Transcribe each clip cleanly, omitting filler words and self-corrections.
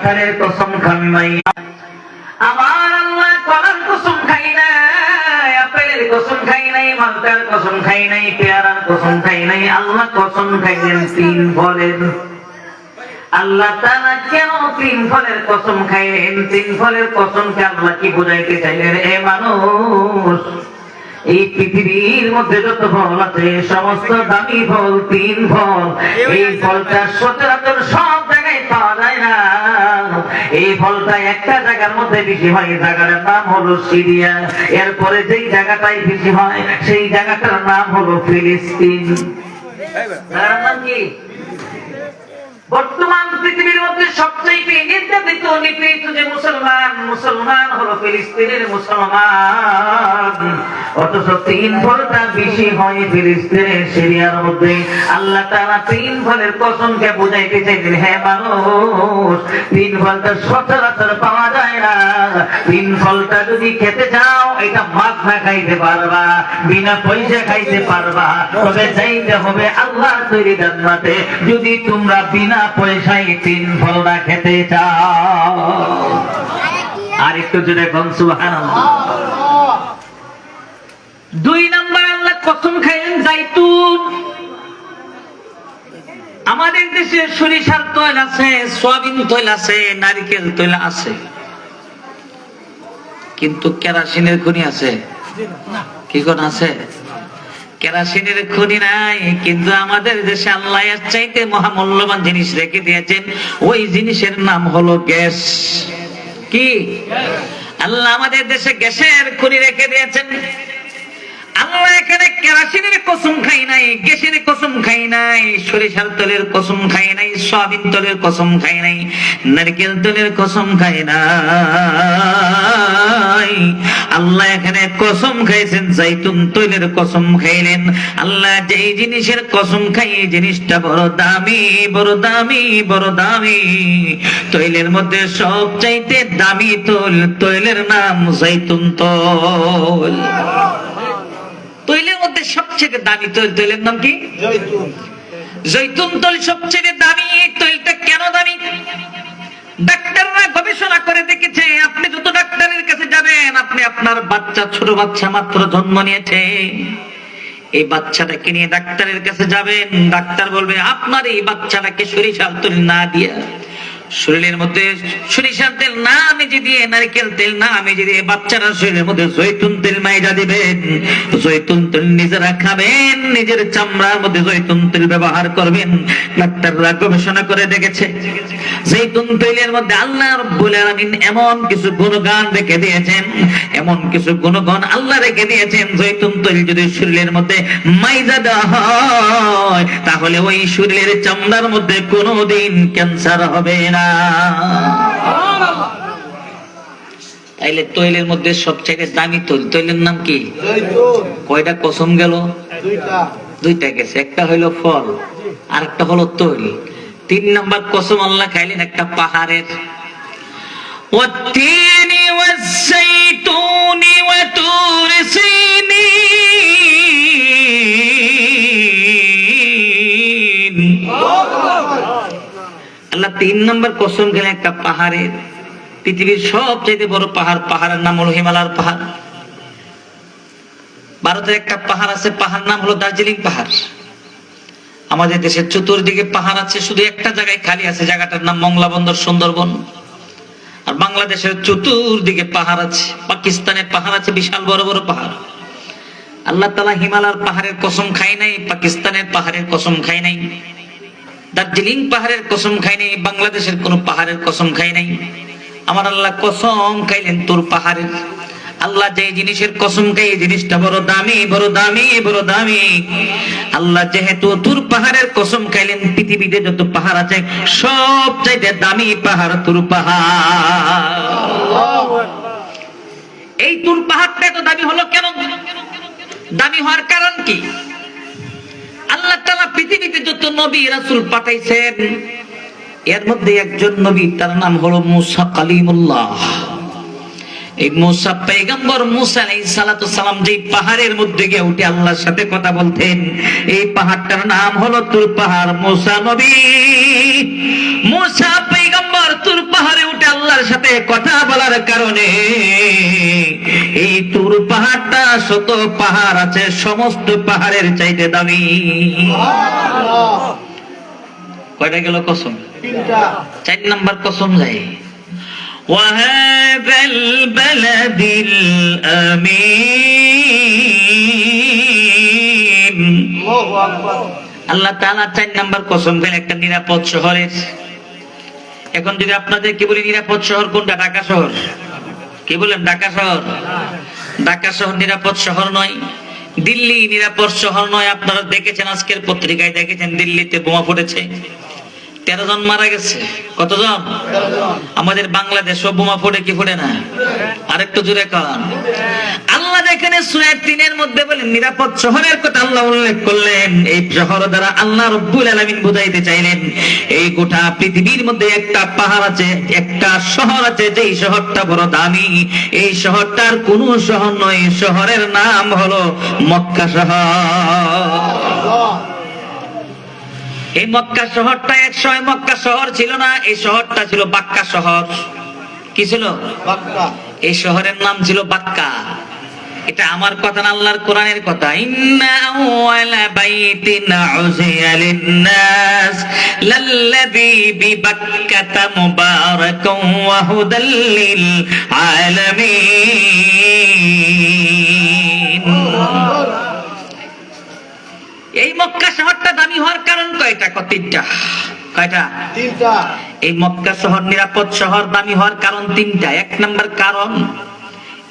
কাঁঠালের কসম খান নাই, আমার আল্লাহ কলার কসম খাই নাই, আপেলের কসম খাই নাই, মালটার কসম খাই নাই, পেয়ারার কসম খাই নাই, আল্লাহ কসম খাইলেন তিন ফলের। আল্লাহ তাআলা কেন তিন ফলের কসম খাইলেন? তিন ফলের কসমকে আল্লাহ কি বুঝাইতে চাইলেন? এ মানুষ, এই পৃথিবীর মধ্যে যত ফল আছে সমস্ত দামি ফল তিন ফল। এই ফলটা সচরাচর সব জায়গায় পাওয়া যায় না। এই ফলটা একটা জায়গার মধ্যে বেশি হয়, জায়গাটার নাম হলো সিরিয়া। এরপরে যেই জায়গাটাই বেশি হয় সেই জায়গাটার নাম হলো ফিলিস্তিন। জায়গাটার নাম কি? বর্তমান পৃথিবীর মধ্যে সবচেয়ে নির্যাতিত নিপীড়িত যে মুসলমান হলো ফিলিস্তিনের মুসলমান। অথচ তিন ফলটা বেশি হয় ফিলিস্তিনের সিরিয়ার মধ্যে। আল্লাহ তাআলা তিন ফলের কসমকে বুঝাইতে চাইলেন, হে মানুষ, তিন ফলটা সচরাচর পাওয়া যায় না। তিন ফলটা যদি খেতে চাও এটা মাগনা খাইতে পারবা, বিনা পয়সা খাইতে পারবা, তবে যাইতে হবে আল্লাহর তৈরি জান্নাতে। যদি তোমরা বিনা পয়সায় তিন ফলটা খেতে চাও, আর একটু জোরে বলুন সুবহানাল্লাহ। দুই নাম্বার আল্লাহ কসম খাইলেন জাইতুন। আমাদের দেশে সরিষার তৈল আছে, সয়াবিন তৈল আছে, নারকেল তৈল আছে, কিন্তু কেরোসিনের খনি আছে? কি কোন আছে? কেরোসিনের খনি নাই। কিন্তু আমাদের দেশে আল্লাহ এর চাইতে মহামূল্যবান জিনিস রেখে দিয়েছেন, ওই জিনিসের নাম হলো গ্যাস। কি? আল্লাহ আমাদের দেশে গ্যাসের খনি রেখে দিয়েছেন। আল্লাহ এখানে কেরোসিনের কসম খাই নাই, গ্যাসের কসম খাই নাই, সরিষার তেলের কসম খাই নাই, সয়াবিন তেলের কসম খাই নাই, নারকেল তেলের কসম খাই নাই। আল্লাহ এখানে কসম খাইছেন জাইতুন তৈলের কসম খাইলেন। আল্লাহ যেই জিনিসের কসম খাই এই জিনিসটা বড় দামি, বড় দামি, বড় দামি। তৈলের মধ্যে সবচাইতে দামি তৈলের নাম জাইতুন তৈল। তৈলের মধ্যে সবচেয়ে দামি তৈলের নাম কি? জৈতুন। জৈতুন তৈল সবচেয়ে দামি। তৈলটা কেন দামি? ডাক্তাররা গবেষণা করে দেখেছে, আপনি যত ডাক্তারের কাছে যাবেন, আপনি আপনার বাচ্চা, ছোট বাচ্চা মাত্র জন্ম নিয়েছে, এই বাচ্চাটাকে নিয়ে ডাক্তারের কাছে যাবেন, ডাক্তার বলবে আপনার এই বাচ্চাটাকে সরিষার তেল না দিয়ে, শরীরের মধ্যে সরিষার তেল না মেজে দিয়ে, নারকেল তেল না মেজে দিয়ে বাচ্চারা শরীরের মধ্যে জৈতুন তেল মাইজা দিবেন। জৈতুন তেল নিজেরা খাবেন, নিজের চামড়ার মধ্যে জৈতুন তেল ব্যবহার করবেন। ডাক্তাররা গবেষণা করে দেখেছে জৈতুন তেলের মধ্যে আল্লাহ রাব্বুল আলামিন এমন কিছু গুণগান রেখে দিয়েছেন, এমন কিছু গুণগান আল্লাহ রেখে দিয়েছেন। জৈতুন তেল যদি শরীরের মধ্যে মাইজা দেওয়া হয় তাহলে ওই শরীরের চামড়ার মধ্যে কোনোদিন ক্যান্সার হবে না। তাইলে তৈলের মধ্যে সবচেয়ে দামি তৈলের নাম কি? কয়টা কসম গেল? দুইটা গেছে। একটা হইলো ফল আর একটা হলো তৈল। তিন নাম্বার কসম আল্লাহ খাইলেন একটা পাহাড়ের। ওয়াত্তিনি ওয়াজ্জাইতুনি ওয়া তুর সিনিন। আল্লাহ তিন নম্বর কসম খেলেন একটা পাহাড়ের। পৃথিবীর সবচেয়ে বড় পাহাড়, পাহাড়ের নাম হলো হিমালয়ের পাহাড়। ভারতের একটা পাহাড় আছে, পাহাড় নাম হলো দার্জিলিং পাহাড়। আমাদের দেশের চতুর্দিকে পাহাড় আছে, শুধু একটা জায়গায় খালি আছে, জায়গাটার নাম মংলা বন্দর সুন্দরবন। আর বাংলাদেশের চতুর্দিকে পাহাড় আছে, পাকিস্তানের পাহাড় আছে, বিশাল বড় বড় পাহাড়। আল্লাহ তাআলা হিমালয়ের পাহাড়ের কসম খাই নাই, পাকিস্তানের পাহাড়ের কসম খাই নাই, দার্জিলিং পাহাড়ের কসম খাই নাই, বাংলাদেশের কোন পাহাড়ের কসম খাই নাই। আমার আল্লাহ কসম খাইলেন তোর পাহাড়ের। আল্লাহ যে জিনিসের কসম খাই এই জিনিসটা বড় দামি, বড় দামি, বড় দামি। আল্লাহ যেহেতু তুর পাহাড়ের কসম খাইলেন, পৃথিবীতে যত পাহাড় আছে সবচাইতে দামি পাহাড় তুর পাহাড়। এই তুর পাহাড়টা এত দামি হলো কেন? দামি হওয়ার কারণ কি? আল্লাহ তাআলা পৃথিবীতে যত নবী রাসূল পাঠাইছেন এর মধ্যে একজন নবী, তার নাম হলো মুসা কালিমুল্লাহ। এই মুসা পয়গম্বর মুসা আলাইহিস সালাতু সালাম যে পাহাড়ের মধ্যে গিয়ে উঠে আল্লাহর সাথে কথা বলতেন, এই পাহাড়টার নাম হলো তুর পাহাড়। মুসা নবী, মুসা পয়গম্বর তুর পাহাড়ে কথা বলার কারণে এই তুর পাহাড়টা শত পাহাড় আছে, সমস্ত পাহাড়ের চাইতে দামি। কয়টা গেল কসম? 4 নাম্বার কসম যায় وهذا البلد الأمين। আল্লাহ তাআলা 4 নাম্বার কসম খেলে একটা নিরাপদ শহরের। এখন যদি আপনাদের কি বলি নিরাপদ শহর কোনটা? ঢাকা শহর। কি বলেন? ঢাকা শহর। ঢাকা শহর নিরাপদ শহর নয়, দিল্লি নিরাপদ শহর নয়। আপনারা দেখেছেন, আজকের পত্রিকায় দেখেছেন দিল্লিতে বোমা পড়েছে, 13 জন মারা গেছে। কতজন? আমাদের বাংলাদেশও বোমা পড়ে কি পড়ে না? আরেকটু জোরে কান। আল্লাহ যেখানে সূরা 3 মধ্যে বলেন নিরাপদ শহরের কথা আল্লাহ উল্লেখ করলেন, এই শহর দ্বারা আল্লাহ রাব্বুল আলামিন বুঝাইতে চাইলেন এই গোটা পৃথিবীর মধ্যে একটা পাহাড় আছে, একটা শহর আছে, যেই শহরটা বড় দামি। এই শহরটার কোন শহর নয়, শহরের নাম হলো মক্কা শহর। এই মক্কা শহরটা এক সময় মক্কা শহর ছিল না, এই শহরটা ছিল বাক্কা শহর। কি ছিল? বাক্কা। এই শহরের নাম ছিল বাক্কা। এটা আমার কথা না, আল্লাহর কোরআনের কথা। ইন্না আওয়ালা বাইতিন উযিয়া লিন-নাস লাল্লাযী বিবাক্কাতা মুবারাকান ওয়া হুদাল লিল আলামিন। এই মক্কা শহরটা দামি হওয়ার কারণ কয়টা? তিনটা। কয়টা? তিনটা। এই মক্কা শহর নিরাপদ শহর দামি হওয়ার কারণ তিনটা। 1 নাম্বার কারণ,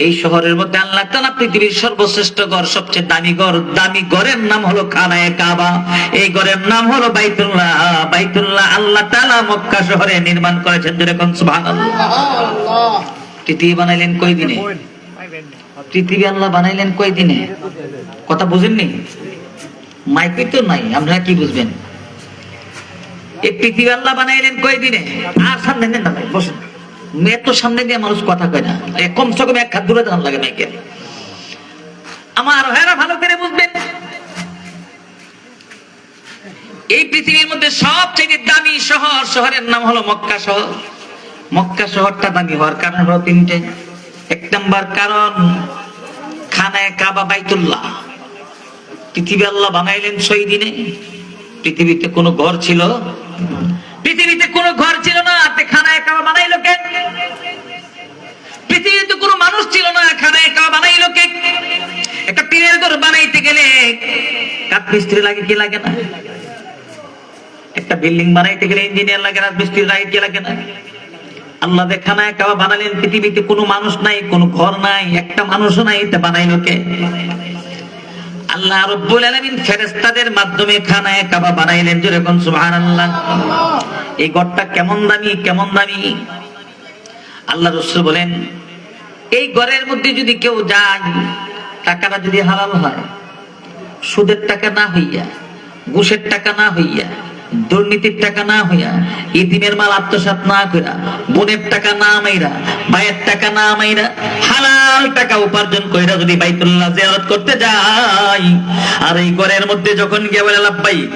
এই শহরের মধ্যে আল্লাহ তাআলা পৃথিবীর সর্বশ্রেষ্ঠ ঘর, সবচেয়ে দামি ঘর, দামি ঘরের নাম হলো খানায়ে কাবা। এই ঘরের নাম হলো বাইতুল্লাহ। বাইতুল্লাহ আল্লাহ তাআলা মক্কা শহরে নির্মাণ করেছেন। যেরকম সুবহানাল্লাহ। পৃথিবী বানাইলেন কয় দিনে? পৃথিবী আল্লাহ বানাইলেন কয় দিনে? কথা বুঝেননি? মাইকে তো নাই, আপনারা কি বুঝবেন? এই পৃথিবী আল্লাহ বানাইলেন কয় দিনে? আর সামনে নেন না ভাই, বসেন। এত সামনে দিয়ে মানুষ কথা কয় না, কমসে কম 1 হাত দূরে দাঁড়ান লাগে মাইকে। আমার ভাইরা ভালো করে বুঝবেন, এই পৃথিবীর মধ্যে সবচেয়ে দামি শহর, শহরের নাম হলো মক্কা শহর। মক্কা শহরটা দামি হওয়ার কারণ হলো 3টে। 1 নাম্বার কারণ খানায়ে কাবা বাইতুল্লাহ। পৃথিবী আল্লাহ বানাইলেন 6 দিনে। পৃথিবীতে কোনো ঘর ছিল? পৃথিবীতে কোনো ঘর ছিল না, খানায়ে কাবা বানাইলো কে? পৃথিবীতে কোনো মানুষ ছিল না, খানায়ে কাবা বানাইলো কে? একটা টিনের ঘর বানাইতে গেলে কাঠ মিস্ত্রি লাগে কি লাগে না? একটা বিল্ডিং বানাইতে গেলে ইঞ্জিনিয়ার লাগে, রাজমিস্ত্রি লাগে কি লাগে না? আল্লাহ যে খানায়ে কাবা বানালেন, পৃথিবীতে কোনো মানুষ নাই, কোনো ঘর নাই, একটা মানুষও নাই, এটা বানাইলো কে? আল্লাহ রাব্বুল আলামিন ফেরেশতাদের মাধ্যমে খানায়ে কাবা বানাইলেন। যেরকম সুবহানাল্লাহ। এই ঘরটা কেমন দামি, কেমন দামি! আল্লাহ রাসূল বলেন, এই ঘরের মধ্যে যদি কেউ যায়, টাকাটা যদি হালাল হয়, সুদের টাকা না হইয়া, ঘুষের টাকা না হইয়া, দুর্নীতির টাকা না হইয়া, ইতিমের মাল আত্মসাৎ না কইরা, বোনের টাকা না মাইরা, ভাইয়ের টাকা না মাইরা, হালাল টাকা উপার্জন কইরা যদি বাইতুল্লাহ জিয়ারত করতে যায়, আর এই ঘরের মধ্যে যখন গিয়ে বলে লাব্বাইক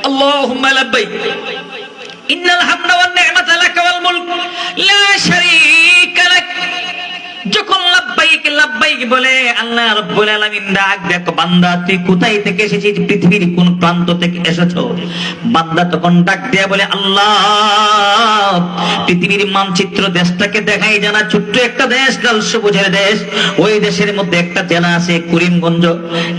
আল্লাহুম্মা লাব্বাইক ইন্নাল হামদা ওয়ান নি'মাতা লাকা ওয়াল মুলক লা শারীকা লাক, যখন লাব্বাইক লাব্বাইক বলে আল্লাহ রাব্বুল আলামিন ডাক দেখো, বান্দা তুই কোথায় থেকে এসেছিস, পৃথিবীর কোন প্রান্ত থেকে এসেছো? বান্দা তখন ডাক দিয়ে বলে আল্লাহ, পৃথিবীর মানচিত্র দেশটাকে দেখাই জানা, ছোট্ট একটা দেশ, লাল সবুজের দেশ। ওই দেশের মধ্যে একটা জেলা আছে করিমগঞ্জ,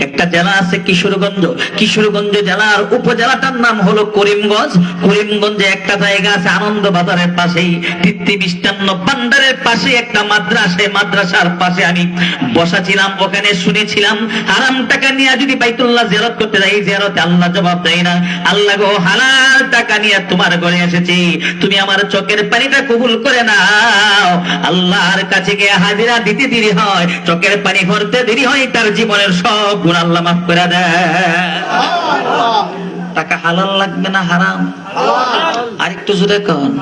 একটা জেলা আছে কিশোরগঞ্জ। কিশোরগঞ্জ জেলার উপজেলাটার নাম হলো করিমগঞ্জ। করিমগঞ্জে একটা জায়গা আছে আনন্দ বাজারের পাশেই, তৃপ্তি মিষ্টান্ন ভান্ডারের পাশে একটা মাদ্রাসায়, মাদ্রাসার পাশে আমি বসা ছিলাম। ওখানে শুনেছিলাম হারাম টাকা নিয়ে যদি বাইতুল্লাহ জিয়ারত করতে যাই, জিয়ারতে আল্লাহ জবাব দেয় না। আল্লাহ গো, হালাল টাকা নিয়ে তোমার ঘরে এসেছি, তুমি আমার চোখের পানিটা কবুল করে নাও। আল্লাহর কাছে গিয়ে হাজিরা দিতে দেরি হয়, চোখের পানি ভরতে দেরি হয়, তার জীবনের সব গুনাহ আল্লাহ মাফ করে দেয়। টাকা হালাল লাগবে না হারাম? আরেকটু জোরে কোন।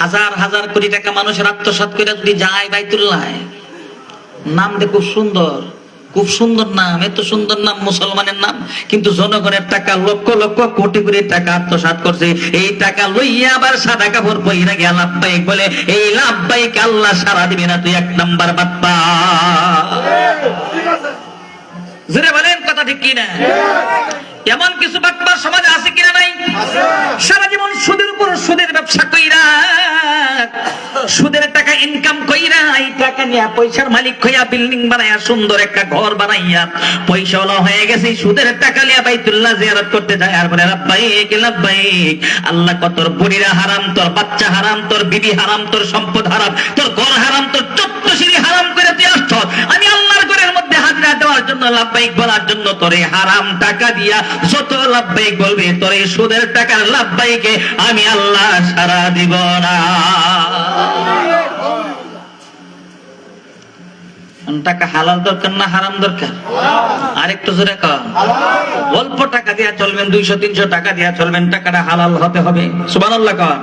হাজার হাজার কোটি টাকা মানুষের আত্মসাৎ করে যদি যায় বাইতুল্লাহ, নাম দেখো সুন্দর, খুব সুন্দর নাম, এত সুন্দর নাম মুসলমানের নাম, কিন্তু জনগণের টাকা লক্ষ লক্ষ কোটি কোটি টাকা আত্মসাৎ করছে। এই টাকা লইয়া আবার সাদা কাপড় পইরা গিয়া লাভবাহিক বলে, এই লাভবাহিক আল্লাহ সারা দিবে না, তুই 1 নাম্বার বাপ্পা। জোরে বলেন কথা ঠিক কিনা? এমন কিছু বাটপার সমাজে আছে কিনা নাই? সারা জীবন সুদের উপর সুদের ব্যবসা কইরা, সুদের টাকা ইনকাম কইরা, এই টাকা নিয়ে পয়সার মালিক হইয়া বিল্ডিং বানাইয়া সুন্দর একটা ঘর বানাইয়া পয়সাওয়ালা হয়ে গেছে। সুদের টাকা নিয়ে বাইতুল্লাহ জিয়ারত করতে যায় আর বলে লাব্বাইক লাব্বাইক। আল্লাহ কত তোর বুড়িরা হারাম, তোর বাচ্চা হারাম, তোর বিবি হারাম, তোর সম্পদ হারাম, তোর ঘর হারাম, তোর 14 সিঁড়ি হারাম করে তুই আসছ। আমি আল্লাহর ঘরের মধ্যে হাজিরা দেওয়ার জন্য, লাব্বাইক বলার জন্য তোর এই হারাম টাকা দিয়া যত লাব্বাইক বলবে, তোর এই সুদের টাকার লাব্বাইকে আমি আল্লাহ সারা দিব না। টাকা হালাল দরকার না হারাম দরকার? আরেকটু জোরে কর। অল্প টাকা দিয়া চলবেন, 200-300 টাকা দিয়া চলবেন, টাকাটা হালাল হতে হবে। সুবহানাল্লাহ কর।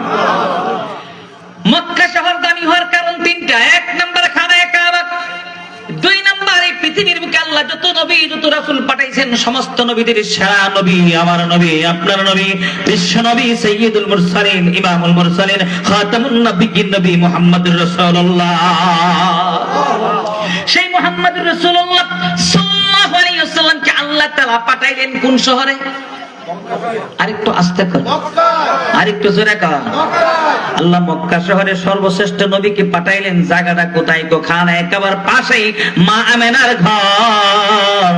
মক্কা শহর দামি হওয়ার কারণ 3টা। 1 নাম্বার খানায়ে কাবা, 2 নাম্বার এই পৃথিবীর বুকে আল্লাহ যত নবী যত রাসূল পাঠাইছেন, সমস্ত নবীদের সেরা নবী আমার নবী, আপনার নবী, বিশ্ব নবী, সাইয়্যিদুল মুরসালিন, ইমামুল মুরসালিন, খাতামুন নবিয়্যিন, নবী মুহাম্মদুর রাসূলুল্লাহ। সেই মুহাম্মদুর রাসূলুল্লাহ সাল্লাল্লাহু আলাইহি ওয়াসাল্লামকে আল্লাহ তাআলা পাঠাইলেন কোন শহরে? আরেকটু আস্তে কর, আরেকটু জোরে কর। আল্লাহ মক্কা শহরে সর্বশ্রেষ্ঠ নবীকে পাঠাইলেন। জায়গাটা কোথায়? খানায়ে কাবার পাশেই মা আমেনার ঘর।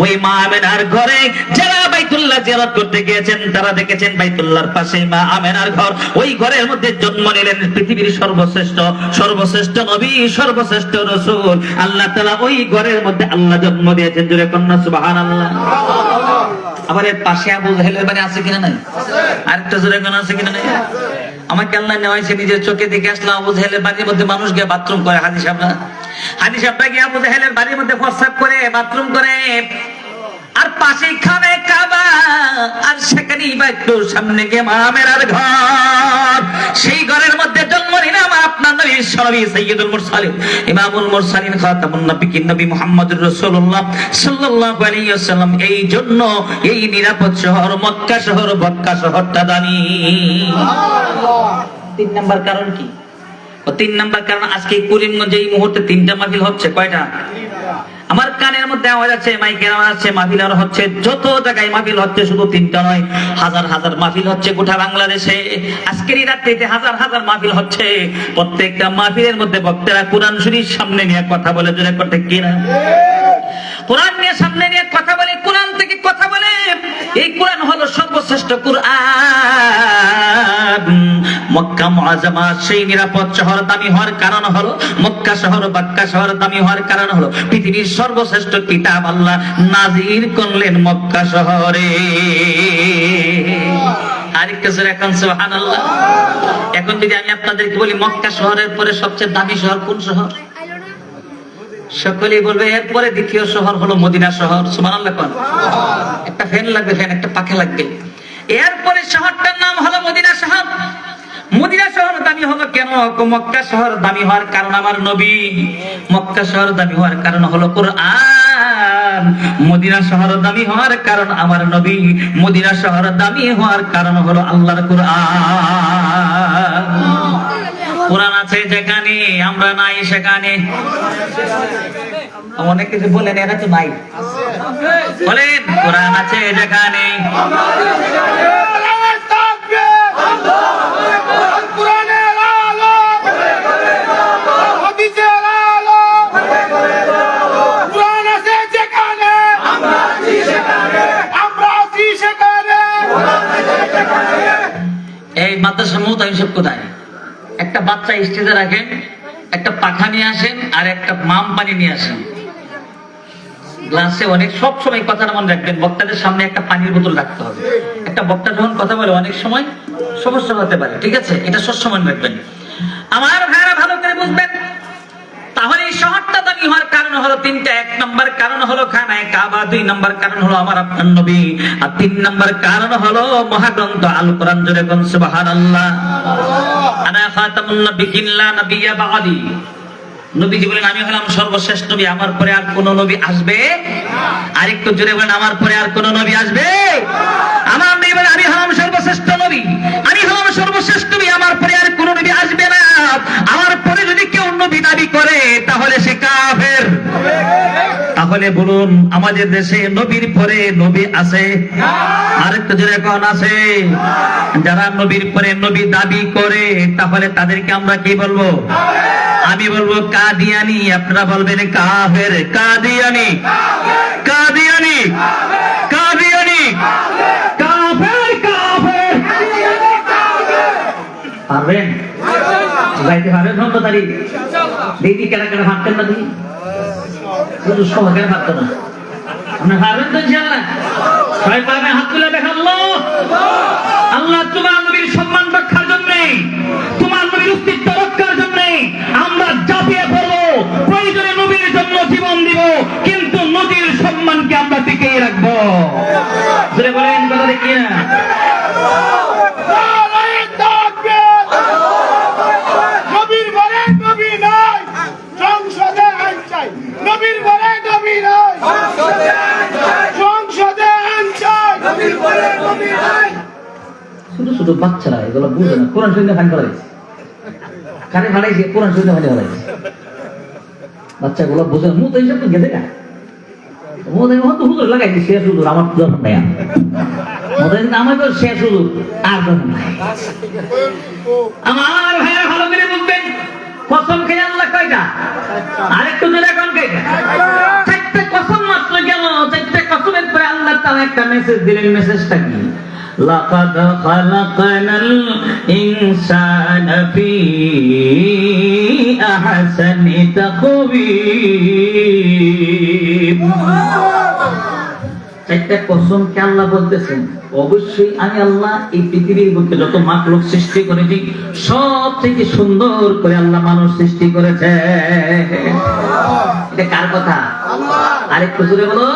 ওই মা আমেনার ঘরে যারা বাইতুল্লাহ জিয়ারত করতে গিয়েছেন তারা দেখেছেন বাইতুল্লাহর পাশে মা আমেনার ঘর। ওই ঘরের মধ্যে জন্ম নিলেন পৃথিবীর সর্বশ্রেষ্ঠ নবী, সর্বশ্রেষ্ঠ রাসূল। আল্লাহ তাআলা ওই ঘরের মধ্যে আল্লাহ জন্ম দিয়েছেন। জোরে কন্না সুবহানাল্লাহ। আবার এর পাশে আবু জাহেলের বাড়ি আছে কিনা নাই? আরেকটা জোরে কোন আছে কিনা নাই? আমাকে আল্লাহ নেওয়াইছে, নিজের চোখে দেখে আসলাম আবু জাহেলের বাড়ির মধ্যে মানুষ গিয়ে বাথরুম করে। হাদিস সাহেবরা গিয়ে আবু জাহেলের বাড়ির মধ্যে প্রস্রাব করে, বাথরুম করে। আর পাশে খানায়ে কাবা, আর সেখানেই বা একটু সামনে গিয়ে মা আমেনার ঘর। সেই ঘরের মধ্যে জন্ম নিলাম আপনার নবী বিশ্বনবী সাইয়্যিদুল মুরসালিন, ইমামুল মুরসালিন, খাতামুন নবিয়্যিন, নবী মুহাম্মদুর রাসূলুল্লাহ সাল্লাল্লাহু আলাইহি ওয়াসাল্লাম। এই জন্য এই নিরাপদ শহর মক্কা শহর, মক্কা শহরটা দামি। 3 নাম্বার কারণ কি? 3 নাম্বার কারণ আজকে করিমগঞ্জে এই মুহূর্তে 3টা মাহফিল হচ্ছে। কয়টা? আমার কানের মধ্যে আওয়াজ আছে, মাইকের আওয়াজ আছে, মাহফিল আর হচ্ছে। যত জায়গায় মাহফিল হচ্ছে, শুধু 3টা নয়, হাজার হাজার মাহফিল হচ্ছে গোটা বাংলাদেশে। আজকের এই রাত্রিতে হাজার হাজার মাহফিল হচ্ছে। প্রত্যেকটা মাহফিলের মধ্যে বক্তারা কোরআন শরীফ সামনে নিয়ে কথা বলে। জোরে করতে কিনা? কোরআন নিয়ে সামনে নিয়ে কথা বলে, কোরআন থেকে কথা বলে। এই কোরআন হলো সর্বশ্রেষ্ঠ কোরআন। মক্কা মুআজ্জামা সেই নিরাপদ শহর দামি হওয়ার কারণ হলো, মক্কা শহর মক্কা শহর দামি হওয়ার কারণ হলো পৃথিবীর সর্বশ্রেষ্ঠ কিতাব আল্লাহ নাযিল করলেন মক্কা শহরে। আরেকটা জোরে এখন সুবহানাল্লাহ। এখন যদি আমি আপনাদেরকে বলি মক্কা শহরের পরে সবচেয়ে দামি শহর কোন শহর? সকলেই বলবে এরপরে দ্বিতীয় শহর হলো মদিনা শহর। সুবহানাল্লাহ। কোন? একটা ফ্যান লাগবে, ফ্যান, একটা পাখা লাগবে। এরপরে শহরটার নাম হলো মদিনা শহর। মদিনা শহর দামি হলো কেন? মক্কা শহর দামি হওয়ার কারণ আমার নবী, মক্কা শহর দামি হওয়ার কারণ হলো কোরআন, মদিনা শহর দামি হওয়ার কারণ আমার নবী, মদিনা শহর দামি হওয়ার কারণ হলো আল্লাহর কোরআন। কোরআন আছে যেখানে, আমরা নাই সেখানে। অনেক কিছু বলেন, এরা তো নাই। বলেন কোরআন আছে যেখানে, এই মাদ্রাসা মুতাহিম সব কোথায়? একটা বাচ্চা স্টেজে রাখেন, একটা পাখা নিয়ে আসেন, আর একটা মাম পানি নিয়ে আসেন গ্লাসে। অনেক সব সময় কথাটা মনে রাখবেন, বক্তাদের সামনে একটা পানির বোতল রাখতে হবে। একটা বক্তা যখন কথা বলে অনেক সময় সমস্যা হতে পারে, ঠিক আছে? এটা সব সময় রাখবেন। আমার ভাইরা ভালো করে বুঝবেন। তাহলে এই শহরটা দামি হওয়ার কারণ হলো 3টা। 1 নাম্বার কারণ হলো খানায়ে কাবা, 2 নাম্বার কারণ হলো আমার আপনার নবী, আর 3 নাম্বার কারণ হলো মহাগ্রন্থ আল কোরআন। জোরে কোন সুবহানাল্লাহ। আনা খাতামুন নবিয়্যিন লা নবিয়্যা বা'দি। নবীজি বলেন আমি হলাম সর্বশ্রেষ্ঠ নবী, আমার পরে আর কোন নবী আসবে? আরেকটু জোরে বলেন, আমার পরে আর কোন নবী আসবে? আমার নবী বলেন আমি হলাম সর্বশ্রেষ্ঠ নবী, আমি হলাম সর্বশ্রেষ্ঠ নবী, আমার পরে আর কোন নবী আসবে না। আমার পরে যদি কেউ নবী দাবি করে তাহলে সে কাফের। তাহলে বলুন আমাদের দেশে নবীর পরে নবী আছে? আরেকটু জোরে কোন আছে? যারা নবীর পরে নবী দাবি করে তাহলে তাদেরকে আমরা কি বলবো? আমি বলবো কাদিয়ানি, আপনারা বলবেন কাফের। কাদিয়ানি, কাদিয়ানি, কাদিয়ানি, কাফের, কাফের। পারবেন গাইতে? পারবেন? ধন্যবাদ। দিদি কেন কেন ভাবতেন না? দিদি শুধু সবাই কেন ভাবতো না? আপনি পারবেন তো ইনশাআল্লাহ? সবাই পারবেন? হাত তুলে দেখান। আল্লাহ তোমার নবীর সম্মান রক্ষার জন্য, তোমার নবীর অস্তিত্ব রক্ষার জন্য আমরা ঝাঁপিয়ে পড়বো, প্রয়োজনে নবীর জন্য জীবন দিব, কিন্তু নবীর সম্মানকে আমরা টিকিয়ে রাখবো। জোরে বলেন কথা দেখি না? নবীর বলে নবী নাই, সংসদে আইন চাই। নবীর বলে নবী নাই, সংসদে আইন চাই। নবীর বলে নবী নাই। শুধু শুধু বাচ্চারা এগুলো বুঝে না। কোরআন শরীফে ফাইন করাইছে, কানে ফাটাইছে, কোরআন শরীফে ফাইন করাইছে। বাচ্চাগুলো বুঝে মুখ এইসব তো গেছে না, হুজুর লাগাইছে শেষ হুজুর, আমার দরকার নাই। আমাকে শেষ হুজুর আর দরকার নাই। আমার ভাইয়েরা ভালো করে বুঝবেন, কসম খেয়ে আল্লাহ কয়টা? আরেকটু জোরে কোন কয়টা? চারটা কসম মাত্র গেল। চারটা কসমের পরে আল্লাহ তাআলা একটা মেসেজ দিলেন। মেসেজটা কি? লাকাদ খালাকনাল ইনসানা ফি আহসানি তাকওয়িম। চারটা কসম কে আল্লাহ বলতেছেন? অবশ্যই আমি আল্লাহ এই পৃথিবীর বুকে যত মাখলুক সৃষ্টি করেছি সব থেকে সুন্দর করে আল্লাহ মানুষ সৃষ্টি করেছে। এটা কার কথা? আরেকটু জোরে বলো।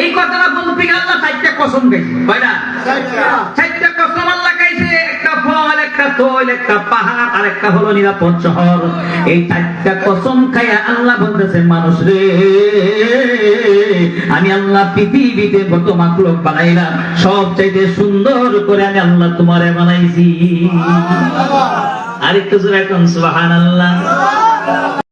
এই কথাটা বলতে গিয়ে আল্লাহ চারটা কসম খাইছে। কয়টা? চারটা কসম আল্লাহ খাইছে। একটা ফল, একটা তৈল, একটা পাহাড়, আর একটা হলো নিরাপদ শহর। এই চারটা কসম খাইয়া আল্লাহ বলতেছেন মানুষ রে, আমি আল্লাহ পৃথিবীতে কত মাখলুক বানাইলাম, সবচাইতে সুন্দর করে আমি আল্লাহ তোমারে বানাইছি। আরেকটু জোরে কোন সুবহানাল্লাহ।